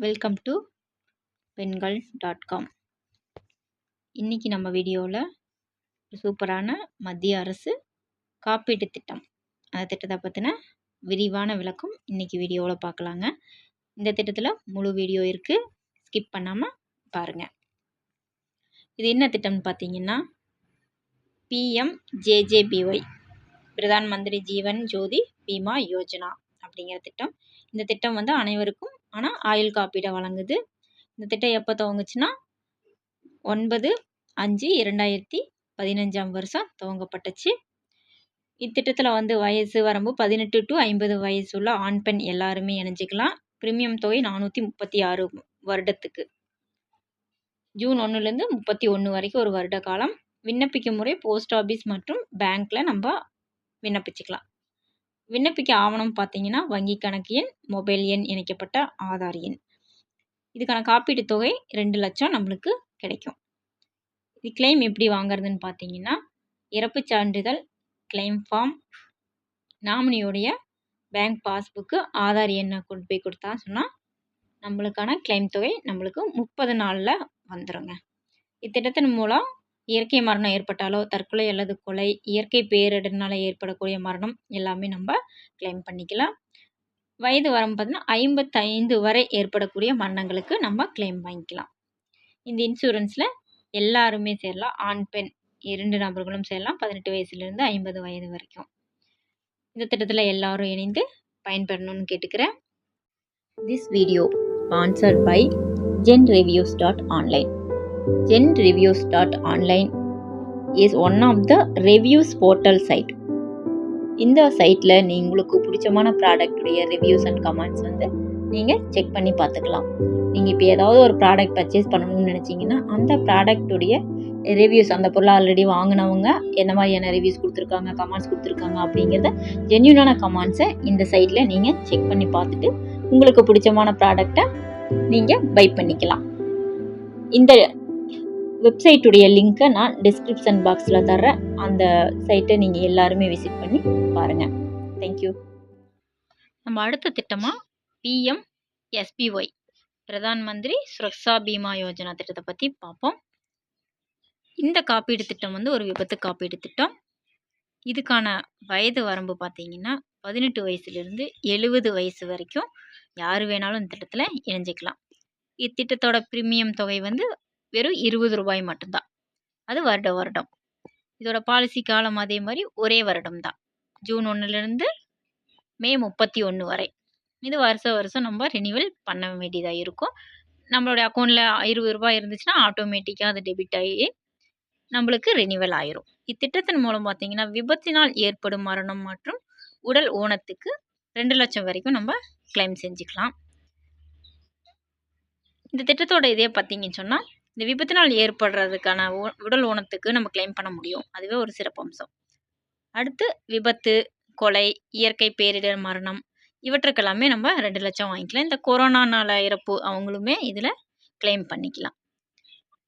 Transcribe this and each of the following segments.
Welcome to பெண்கள்.com. இன்றைக்கி நம்ம வீடியோவில் சூப்பரான மத்திய அரசு காப்பீட்டு திட்டம், அந்த திட்டத்தை பற்றின விரிவான விளக்கம் இன்றைக்கி வீடியோவில் பார்க்கலாங்க. இந்த திட்டத்தில் முழு வீடியோ இருக்குது, ஸ்கிப் பண்ணாமல் பாருங்கள். இது என்ன திட்டம்னு பார்த்தீங்கன்னா PMJJBY, பிரதான் மந்திரி ஜீவன் ஜோதி பீமா யோஜனா அப்படிங்கிற திட்டம். இந்த திட்டம் அனைவருக்கும் ஆனால் ஆயுள் காப்பீடை வழங்குது. இந்த திட்டம் எப்போ துவங்குச்சுன்னா 9/5/2015 துவங்கப்பட்டுச்சு. இத்திட்டத்தில் வயசு வரம்பு 18 to 50 வயசு உள்ள ஆண் பெண் எல்லாருமே இணைஞ்சிக்கலாம். பிரீமியம் தொகை 436 வருடத்துக்கு. ஜூன் 1லேருந்து 31 வரைக்கும் ஒரு வருட காலம். விண்ணப்பிக்கும் முறை போஸ்ட் ஆஃபீஸ் மற்றும் பேங்க்கில் நம்ம விண்ணப்பிச்சுக்கலாம். விண்ணப்பிக்க ஆவணம் பார்த்தீங்கன்னா வங்கி கணக்கு எண், மொபைல் எண், இணைக்கப்பட்ட ஆதார் எண். இதுக்கான காப்பீட்டு தொகை 2 லட்சம் நம்மளுக்கு கிடைக்கும். இது கிளைம் எப்படி வாங்குறதுன்னு பார்த்தீங்கன்னா இறப்பு சான்றிதழ், கிளைம் ஃபார்ம், நாமினியோடைய பேங்க் பாஸ்புக்கு, ஆதார் எண்ணை கொண்டு போய் கொடுத்தா சொன்னால் நம்மளுக்கான கிளைம் தொகை நம்மளுக்கு 30 நாளில் வந்துடுங்க. இத்திட்டத்தின் மூலம் இயற்கை மரணம் ஏற்பட்டாலோ, தற்கொலை அல்லது கொலை, இயற்கை பேரிடர்னால ஏற்படக்கூடிய மரணம் எல்லாமே நம்ம கிளைம் பண்ணிக்கலாம். வயது வரம்பு பார்த்தீங்கன்னா 55 வரை ஏற்படக்கூடிய மரணங்களுக்கு நம்ம கிளைம் வாங்கிக்கலாம். இந்த இன்சூரன்ஸில் எல்லாருமே சேரலாம். ஆண் பெண் 2 நபர்களும் சேரலாம், 18 வயசுலேருந்து 50 வயது வரைக்கும். இந்த திட்டத்தில் எல்லாரும் இணைந்து பயன்பெறணும்னு கேட்டுக்கிறேன். This video sponsored by genreviews.online. genreviews.online is one of the reviews portal site. இந்த சைட்டில் உங்களுக்கு பிடிச்சமான ப்ராடக்டுடைய ரிவ்யூஸ் அண்ட் கமெண்ட்ஸ் நீங்கள் செக் பண்ணி பார்த்துக்கலாம். நீங்கள் இப்போ ஏதாவது ஒரு ப்ராடக்ட் பர்ச்சேஸ் பண்ணணும்னு நினச்சிங்கன்னா அந்த ப்ராடக்டுடைய ரிவ்யூஸ், அந்த பொருளை ஆல்ரெடி வாங்கினவங்க என்ன மாதிரியான ரிவ்யூஸ் கொடுத்துருக்காங்க, கமெண்ட்ஸ் கொடுத்துருக்காங்க அப்படிங்கிறத ஜென்யூனான கமெண்ட்ஸை இந்த சைட்டில் நீங்கள் செக் பண்ணி பார்த்துட்டு உங்களுக்கு பிடிச்சமான ப்ராடக்டை நீங்கள் பை பண்ணிக்கலாம். இந்த வெப்சைட்டுடைய லிங்க்கை நான் டிஸ்கிரிப்ஷன் பாக்ஸில் தர்றேன். அந்த சைட்டை நீங்கள் எல்லாருமே விசிட் பண்ணி பாருங்கள். தேங்க்யூ. நம்ம அடுத்த திட்டமாக PMSBY, பிரதான் மந்திரி சுரக்ஷா பீமா யோஜனா திட்டத்தை பற்றி பார்ப்போம். இந்த காப்பீடு திட்டம் ஒரு விபத்து காப்பீடு திட்டம். இதுக்கான வயது வரம்பு பார்த்தீங்கன்னா 18 வயசுலேருந்து 70 வயசு வரைக்கும் யார் வேணாலும் இந்த திட்டத்தில் இணைஞ்சிக்கலாம். இத்திட்டத்தோட பிரீமியம் தொகை வெறும் 20 ரூபாய் மட்டும்தான். அது வருடம். இதோட பாலிசி காலம் அதே மாதிரி ஒரே வருடம் தான், ஜூன் 1லேருந்து மே 31 வரை. இது வருஷம் நம்ம ரினிவல் பண்ண வேண்டியதாக இருக்கும். நம்மளுடைய அக்கௌண்ட்டில் 20 ரூபாய் இருந்துச்சுன்னா ஆட்டோமேட்டிக்காக அது டெபிட் ஆகி நம்மளுக்கு ரினிவல் ஆயிரும். இத்திட்டத்தின் மூலம் பார்த்தீங்கன்னா விபத்தினால் ஏற்படும் மரணம் மற்றும் உடல் ஊனத்துக்கு 2 லட்சம் வரைக்கும் நம்ம கிளைம் செஞ்சுக்கலாம். இந்த திட்டத்தோட இதே பார்த்தீங்கன்னு சொன்னால் இந்த விபத்தினால் ஏற்படுறதுக்கான உடல் ஊனத்துக்கு நம்ம கிளைம் பண்ண முடியும். அதுவே ஒரு சிறப்பம்சம். அடுத்து விபத்து, கொலை, இயற்கை பேரிடர் மரணம் இவற்றுக்கெல்லாமே நம்ம 2 லட்சம் வாங்கிக்கலாம். இந்த கொரோனானால இறப்பு அவங்களுமே இதில் கிளைம் பண்ணிக்கலாம்.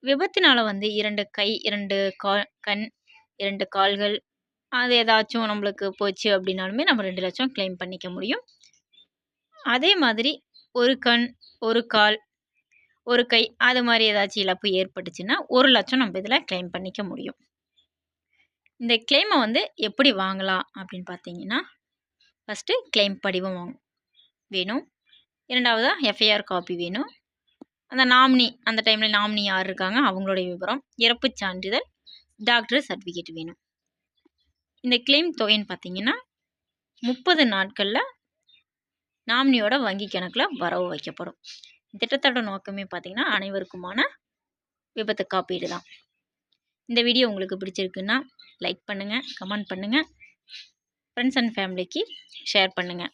விபத்தினால் 2 கை, 2 கண், 2 கால்கள் அது ஏதாச்சும் நம்மளுக்கு போச்சு அப்படின்னாலுமே நம்ம 2 லட்சம் கிளைம் பண்ணிக்க முடியும். அதே மாதிரி ஒரு கண், ஒரு கால், ஒரு கை அது மாதிரி ஏதாச்சும் இழப்பு ஏற்பட்டுச்சுன்னா 1 லட்சம் நம்ம இதில் கிளைம் பண்ணிக்க முடியும். இந்த கிளைமை எப்படி வாங்கலாம் அப்படின்னு பார்த்தீங்கன்னா ஃபஸ்ட்டு கிளைம் படிவம் வேணும். இரண்டாவதாக FIR காப்பி வேணும். அந்த நாமினி, அந்த டைமில் நாமினி யார் இருக்காங்க அவங்களுடைய விவரம், இறப்பு சான்றிதழ், டாக்டர் சர்டிஃபிகேட் வேணும். இந்த கிளைம் தொகைன்னு பார்த்தீங்கன்னா 30 நாட்களில் நாமினியோட வங்கி கணக்கில் வரவு வைக்கப்படும். திட்டத்தோட நோக்கமே பார்த்தீங்கன்னா அனைவருக்குமான விபத்து காப்பீடு தான். இந்த வீடியோ உங்களுக்கு பிடிச்சிருக்குன்னா லைக் பண்ணுங்கள், கமெண்ட் பண்ணுங்கள், ஃப்ரெண்ட்ஸ் அண்ட் ஃபேமிலிக்கு ஷேர் பண்ணுங்கள்.